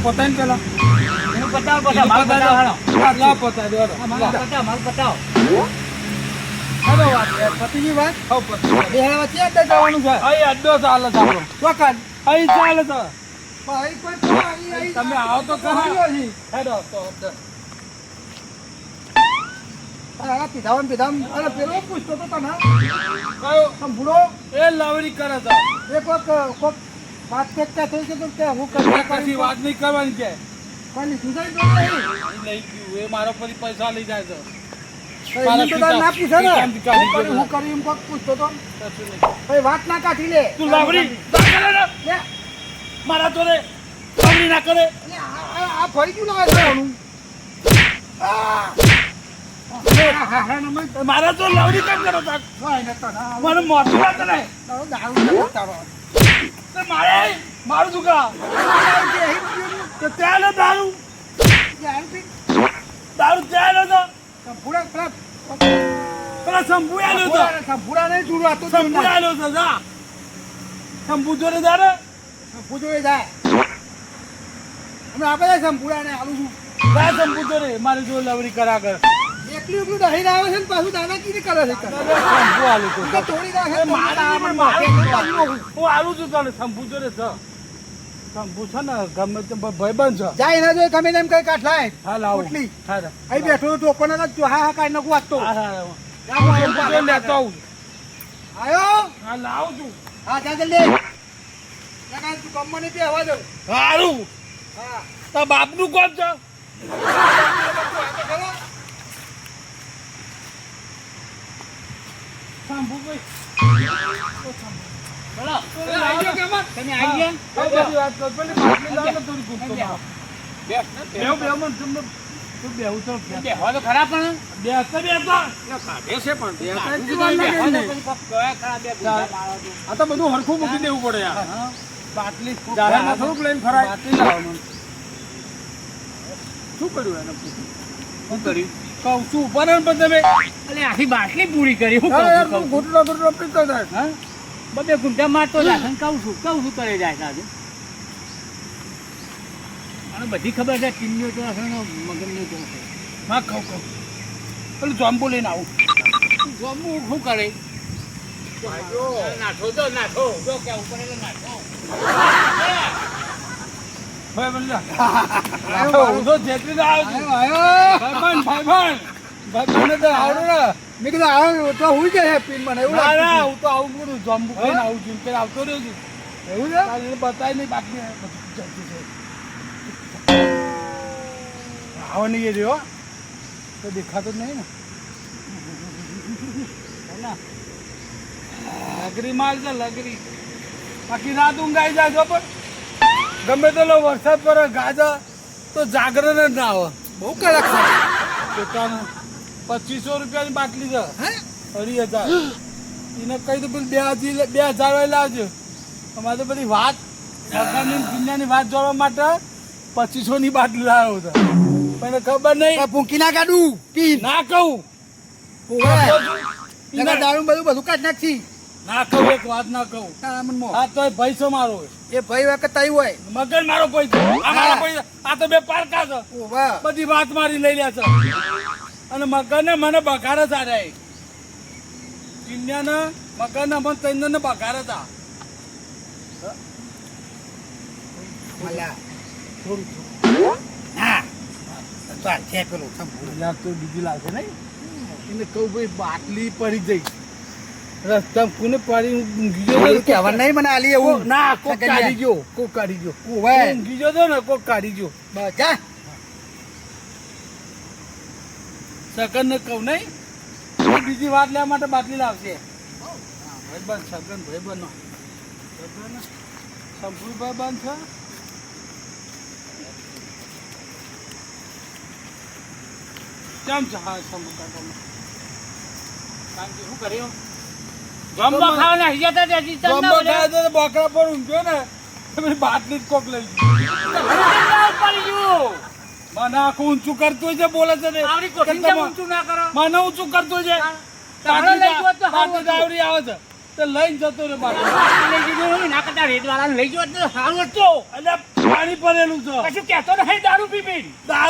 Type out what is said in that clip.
પતાય ને પેલા એનું પતાવો પછી માલ પતાવો હાલો લા પતાય દો માલ પતાવો હેલો વાત પતિની વાત હો પતી બે હેલા વચ્ચે અડ્ડે જવાનું છે અહીં અડ્ડો ચાલે છે આપણો ચોકન અહીં ચાલે છે ભાઈ કોઈ તમે આવો તો કરો હેડો તો પીધામ અરે પેલો પૂછતો તો તને કયો સંભળો એ લાવરી કરે છે એ કોક વાત કરતા થઈ છે તો કે હું કરી વાત નહીં કરવાની કે કોની સુધાઈ દો નહીં લઈ ગયું એ મારો પર પૈસા લઈ જાય છે ના પૂછે ને હું કરી એમ કોક પૂછતો તો ભાઈ વાત ના કાઢી લે તું લાવરી મારા તો રે લાવરી ના કરે આ ફરી ગયું લાગે જવાનું મારા તો લાવરી કેમ કરો મને મોટું વાત ને મારે મારું દુકા ત્યાં લો દારૂ દારૂ ત્યાં લો તો પેલા શંભુ આલો તો શંભુડા નહીં જોડવા તો શંભુ આલો તો જા શંભુ જોડે જા રે શંભુ જોડે જાય હમણાં આપણે શંભુડા ને આલું છું જા શંભુ જોડે મારી જોડે લવરી કરા કર એકલી એકલું દહીં આવે છે ને પાછું દાદાગીરી કરે છે શંભુ આલું તો તોડી નાખે હું આલું છું તને શંભુ જોડે છે શંભુ છે ને ગમે તે ભાઈબંધ છે જાય એના જોડે ગમે તેમ કઈ કાઢ લાય હા લાવો અહીં બેઠો ટોકો ના હા કાઢ નાખું વાગતો લેતો આવું આયો હા લાવું છું હા જા જલ્દી તું કંપની પે હવા દઉં સારું હા તાર બાપનું કોણ છે શંભુ ભાઈ તમે આવી ગયા ખરાબ પણ આ તો બધું હરખું મૂકી દેવું પડે બાટલી થોડુંક લઈને ફરાય શું કર્યું એને શું કર્યું કહું છું ઉપર તમે આખી બાટલી પૂરી કરી હું ઘૂંટડો પીતો જાય બધે ગુંડા મારતો જાય કહું છું કરે જાય સાધુ અને બધી ખબર છે ટીમનો તો મગનનો તો હા ખાઉં પેલું જોમ્બુ લઈને આવું જોમ્બુ શું કરે નાખો તો નાખો જો કે ઉપર નાખો ભાઈ બલ્લા તો જેટલી ભાઈબંધ તો આવડે ને મેં કીધું આવો તો હું છે પીન મને એવું ના હું તો આવું કરું જોમ્બુ ખાઈને આવું છું પેલા આવતો રહ્યો છું એવું છે બતાય નહીં બાકી આવો નહીં એ રહ્યો તો દેખાતો જ નહીં ને લગરી માલ છે લગરી બાકી રાત ઊંઘાઈ જાય છો પણ ગમે તો વરસાદ પડે ગાજર તો જાગરણ જ ના આવે બહુ કડક છે પોતાનું 2500 રૂપિયાની બાટલી છે 2,000 એને કહી તો પેલી 2,000 વાળી લાવજો અમારે તો બધી વાત સરકારની દુનિયાની વાત જોડવા માટે 2500 ની બાટલી લાવ્યો હતો પણ ખબર નહીં પૂંકી ના કાઢું પી ના કહું દારૂ બધું કાઢ નાખી ના કહું એક વાત ના કહું હા તો ભાઈ છો મારો એ ભાઈ વખત આવ્યું હોય મગન મારો પૈસો આ મારો પૈસા આ તો બે પારકા છે બધી વાત મારી લઈ લે છે અને મગન મને બગાડે સારા કિન્યાને મગન મને તૈન બગાડે હતા બીજી લાગશે નહીં એને કહું ભાઈ બાટલી પડી જઈ રસ્તા કોને પાડી ઊંઘી કહેવા નહીં મને આલી એવું ના કોક કાઢી ગયો ઊંઘી ગયો તો ને કોક કાઢી ગયો બચા સગન ને કહું નહીં બીજી વાત લેવા માટે બાટલી લાવશે ભાઈ બંધ સગન ભાઈ બંધ શંભુ ભાઈ બંધ છે કેમ છે હા શંભુ કાકા શું કર્યું જમ્બો ખાવાના હિજાતા ત્યાંથી જમ્બો ખાવા તો બકરા પર ઊંઘ્યો ને તમે બાટલી જ કોક લઈ ગયો મને આખું ઊંચું કરતું છે બોલે છે ને આવડી કોઠી ઊંચું ના કરો મને ઊંચું કરતું છે તારે લઈ ગયો તો હાથ દાવરી આવે છે તો લઈને જતો રે બાપુ લઈ જજો ના કરતા રેતવાળાને લઈ જવો તો સારું હતું એટલે પાણી ભરેલું છે કશું કહેતો નહીં દારૂ પી પી દારૂ